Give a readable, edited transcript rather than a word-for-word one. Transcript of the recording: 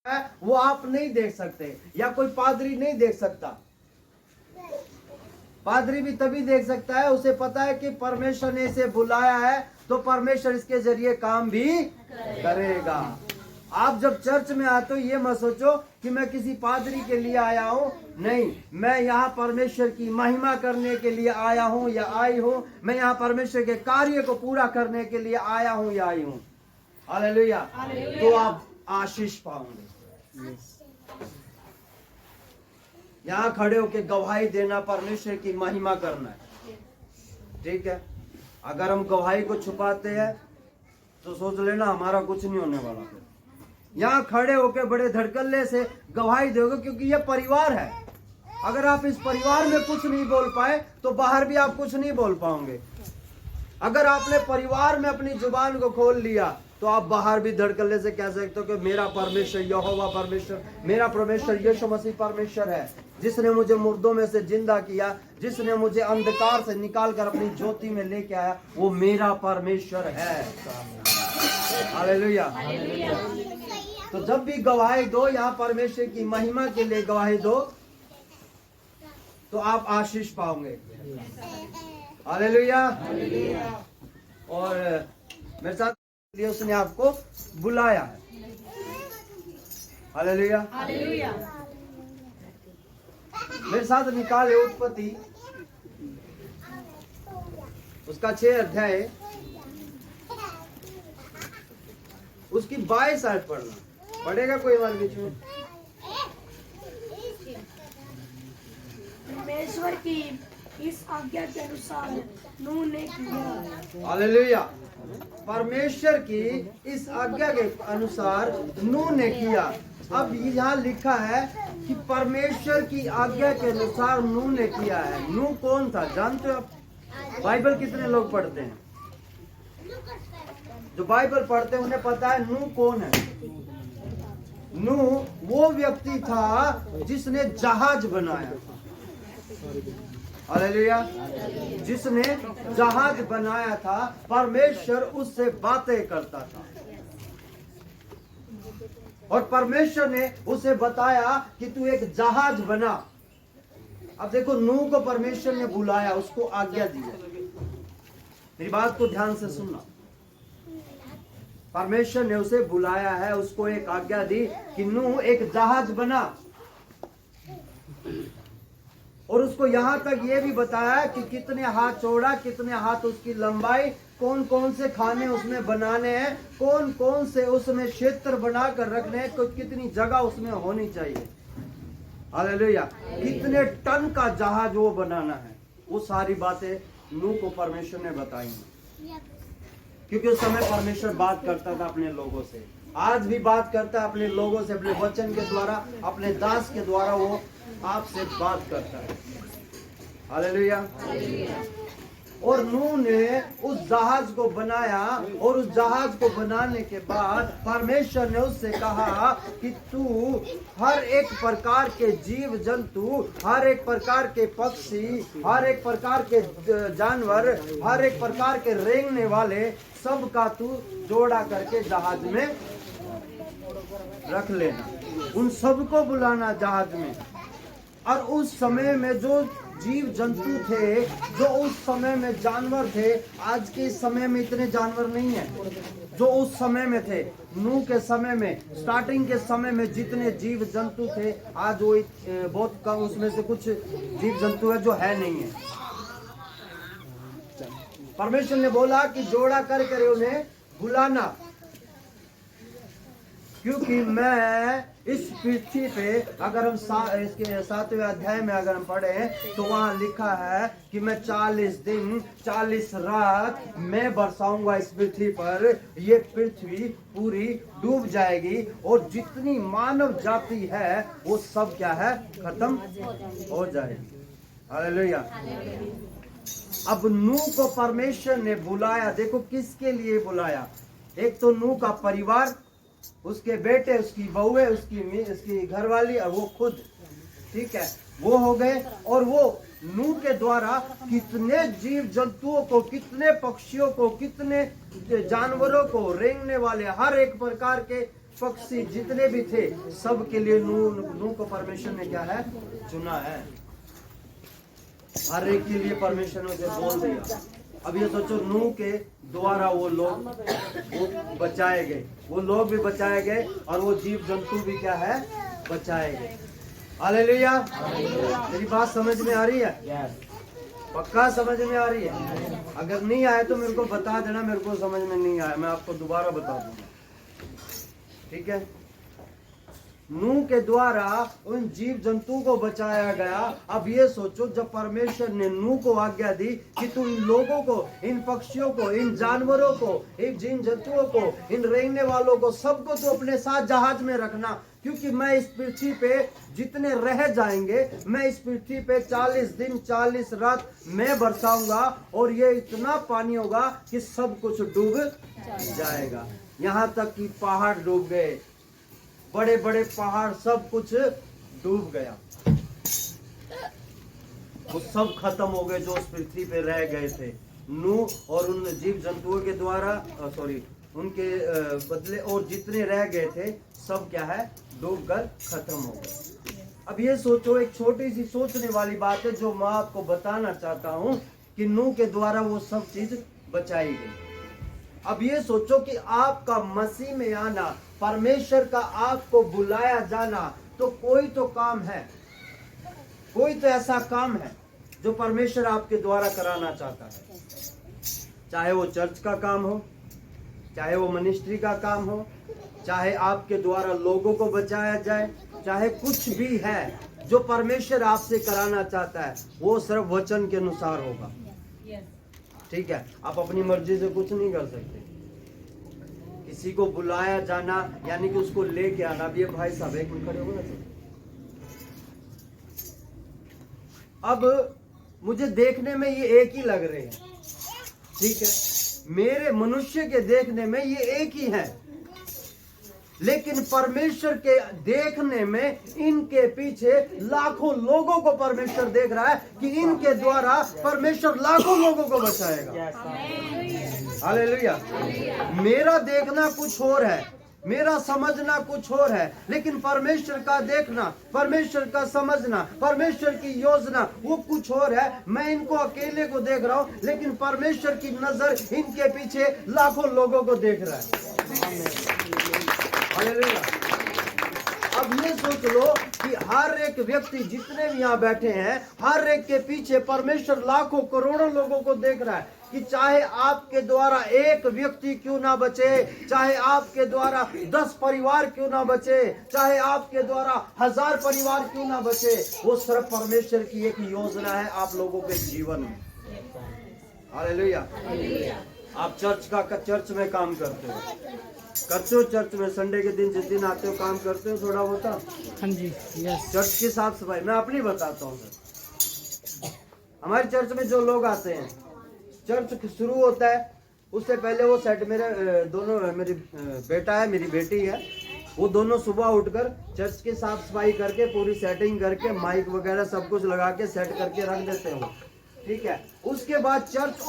है वो आप नहीं देख सकते, या कोई पादरी नहीं देख सकता। पादरी भी तभी देख सकता है, उसे पता है कि परमेश्वर ने इसे बुलाया है तो परमेश्वर इसके जरिए काम भी करेगा। आप जब चर्च में आते हो ये मत सोचो कि मैं किसी पादरी के लिए आया हूं, नहीं, मैं यहाँ परमेश्वर की महिमा करने के लिए आया हूं या आई हूं, मैं यहाँ परमेश्वर के कार्य को पूरा करने के लिए आया हूं या आई हूं। हालेलुया। तो आप आशीष पाओगे। यहाँ खड़े होकर गवाही देना, परमेश्वर की महिमा करना है, ठीक है। अगर हम गवाही को छुपाते हैं तो सोच लेना हमारा कुछ नहीं होने वाला। यहाँ खड़े होकर बड़े धड़कल्ले से गवाही दोगे, क्योंकि ये परिवार है। अगर आप इस परिवार में कुछ नहीं बोल पाए तो बाहर भी आप कुछ नहीं बोल पाओगे। अगर आपने परिवार में अपनी जुबान को खोल लिया तो आप बाहर भी धड़कल्ले से कह सकते हो कि मेरा परमेश्वर यहोवा परमेश्वर, मेरा परमेश्वर यीशु मसीह परमेश्वर है, जिसने मुझे मुर्दों में से जिंदा किया, जिसने मुझे अंधकार से निकाल कर अपनी ज्योति में लेके आया, वो मेरा परमेश्वर है। हालेलुया। तो जब भी गवाही दो, यहाँ परमेश्वर की महिमा के लिए गवाही दो, तो आप आशीष पाओगे। हालेलुया। और मेरे साथ उसने आपको बुलाया है। हालेलुया। मेरे साथ निकाले उत्पत्ति उसका 6 अध्याय, उसकी 22 आयत पढ़ना पड़ेगा। कोई हमारे बीच में? परमेश्वर की इस आज्ञा के अनुसार नूह ने किया। हालेलुया। परमेश्वर की इस आज्ञा के अनुसार नूह ने किया। अब यहाँ लिखा है कि परमेश्वर की आज्ञा के अनुसार नूह ने किया है। नूह कौन था जानते हो आप? बाइबल कितने लोग पढ़ते हैं? जो बाइबल पढ़ते हैं उन्हें पता है नूह कौन है। नूह वो व्यक्ति था जिसने जहाज बनाया। हालेलुया। जिसने जहाज बनाया था, परमेश्वर उससे बातें करता था और परमेश्वर ने उसे बताया कि तू एक जहाज बना। अब देखो, नूह को परमेश्वर ने बुलाया, उसको आज्ञा दी है। मेरी बात को ध्यान से सुनना। परमेश्वर ने उसे बुलाया है, उसको एक आज्ञा दी कि नूह एक जहाज बना, और उसको यहां तक यह भी बताया कि कितने हाथ चौड़ा, कितने हाथ उसकी लंबाई, कौन कौन से खाने उसमें बनाने हैं, कौन कौन से उसमें क्षेत्र बनाकर रखने हैं, कितनी जगह उसमें होनी चाहिए। हालेलुया। कितने टन का जहाज वो बनाना है, वो सारी बातें नूह को परमेश्वर ने बताई, क्योंकि उस समय परमेश्वर बात करता था अपने लोगों से। आज भी बात करता है अपने लोगों से, अपने वचन के द्वारा, अपने दास के द्वारा वो आपसे बात करता है। हालेलुया। और नूह ने उस जहाज को बनाया, और उस जहाज को बनाने के बाद परमेश्वर ने उससे कहा कि तू हर एक प्रकार के जीव जंतु, हर एक प्रकार के पक्षी, हर एक प्रकार के जानवर, हर एक प्रकार के रेंगने वाले, सब का तू जोड़ा करके जहाज में रख लेना, उन सबको बुलाना जहाज में। और उस समय में जो जीव जंतु थे, जो उस समय में जानवर थे, आज के समय में इतने जानवर नहीं है, जो उस समय में थे, नूह के समय में, स्टार्टिंग के समय में जितने जीव जंतु थे, आज वो बहुत कम, उसमें से कुछ जीव जंतु है जो है नहीं है। परमेश्वर ने बोला कि जोड़ा कर उन्हें बुलाना, क्योंकि मैं इस पृथ्वी पे, अगर हम इसके 7वें अध्याय में अगर हम पढ़े तो वहां लिखा है कि मैं 40 दिन 40 रात मैं बरसाऊंगा इस पृथ्वी पर, ये पृथ्वी पूरी डूब जाएगी और जितनी मानव जाति है वो सब क्या है, खत्म हो जाएगी। हालेलुया। अब नूह को परमेश्वर ने बुलाया, देखो किसके लिए बुलाया। एक तो नूह का परिवार, उसके बेटे, उसकी बहुएं, उसकी घरवाली और वो खुद, ठीक है, वो हो गए। और वो नूह के द्वारा कितने जीव जंतुओं को, कितने पक्षियों को, कितने जानवरों को, रेंगने वाले हर एक प्रकार के पक्षी जितने भी थे सब के लिए नूह को परमेश्वर ने क्या है चुना है। हर एक के लिए परमेश्वर ने उसे बोल दिया। अब ये सोचो नूह के द्वारा वो लोग वो बचाए गए, वो लोग भी बचाए गए और वो जीव जंतु भी क्या है बचाए गए। हालेलुया। मेरी बात समझ में आ रही है? पक्का समझ में आ रही है? अगर नहीं आए तो मेरे को बता देना, मेरे को समझ में नहीं आया, मैं आपको दोबारा बता दूंगा। ठीक है। नूह के द्वारा उन जीव जंतु को बचाया गया। अब ये सोचो जब परमेश्वर ने नूह को आज्ञा दी कि तू इन लोगों को, इन पक्षियों को, इन जानवरों को, इन जीव जंतुओं को, इन रहने वालों को, सबको तो अपने साथ जहाज में रखना, क्योंकि मैं इस पृथ्वी पे जितने रह जाएंगे, मैं इस पृथ्वी पे 40 दिन 40 रात मैं बरसाऊंगा और ये इतना पानी होगा कि सब कुछ डूब जाएगा। यहाँ तक कि पहाड़ डूब गए, बड़े बड़े पहाड़ सब कुछ डूब गया, वो सब खत्म हो गए जो उस पृथ्वी पे रह गए थे। नूह और उन जीव जंतुओं के द्वारा उनके बदले और जितने रह गए थे सब क्या है डूब कर खत्म हो गए। अब ये सोचो, एक छोटी सी सोचने वाली बात है जो मैं आपको बताना चाहता हूँ कि नूह के द्वारा वो सब चीज बचाई गई। अब ये सोचो कि आपका मसीह में आना, परमेश्वर का आपको बुलाया जाना, तो कोई तो काम है, कोई तो ऐसा काम है जो परमेश्वर आपके द्वारा कराना चाहता है। चाहे वो चर्च का काम हो, चाहे वो मिनिस्ट्री का काम हो, चाहे आपके द्वारा लोगों को बचाया जाए, चाहे कुछ भी है जो परमेश्वर आपसे कराना चाहता है, वो सिर्फ वचन के अनुसार होगा। ठीक है। आप अपनी मर्जी से कुछ नहीं कर सकते। किसी को बुलाया जाना यानी कि उसको लेके आना। अब ये भाई साहब एक मिनट खड़े हो ना। अब मुझे देखने में ये एक ही लग रहे हैं, ठीक है, मेरे मनुष्य के देखने में ये एक ही है, लेकिन परमेश्वर के देखने में इनके पीछे लाखों लोगों को परमेश्वर देख रहा है कि इनके द्वारा परमेश्वर लाखों लोगों को बचाएगा। हालेलुया। मेरा देखना कुछ और है, मेरा समझना कुछ और है, लेकिन परमेश्वर का देखना, परमेश्वर का समझना, परमेश्वर की योजना वो कुछ और है। मैं इनको अकेले को देख रहा हूँ, लेकिन परमेश्वर की नजर इनके पीछे लाखों लोगों को देख रहा है। हालेलुया। अब ये सोच लो कि हर एक व्यक्ति जितने भी यहाँ बैठे हैं, हर एक के पीछे परमेश्वर लाखों करोड़ों लोगों को देख रहा है कि चाहे आपके द्वारा एक व्यक्ति क्यों ना बचे, चाहे आपके द्वारा 10 परिवार क्यों ना बचे, चाहे आपके द्वारा 1000 परिवार क्यों ना बचे, वो सिर्फ परमेश्वर की एक योजना है आप लोगों के जीवन में। हालेलुया। आप चर्च में काम करते हो, चर्च में संडे के दिन जिस दिन आते हो काम करते हो थोड़ा बहुत? हाँ जी, यस। चर्च की साफ सफाई मैं अपनी बताता हूँ सर। हमारे चर्च में जो लोग आते हैं, चर्च शुरू होता है उससे पहले वो सेट मेरे दोनों, मेरी बेटा है, मेरी बेटी है, वो दोनों सुबह उठकर चर्च की साफ सफाई करके पूरी सेटिंग करके माइक वगैरह सब कुछ लगा के सेट करके रख देते हो। ठीक है। उसके बाद चर्च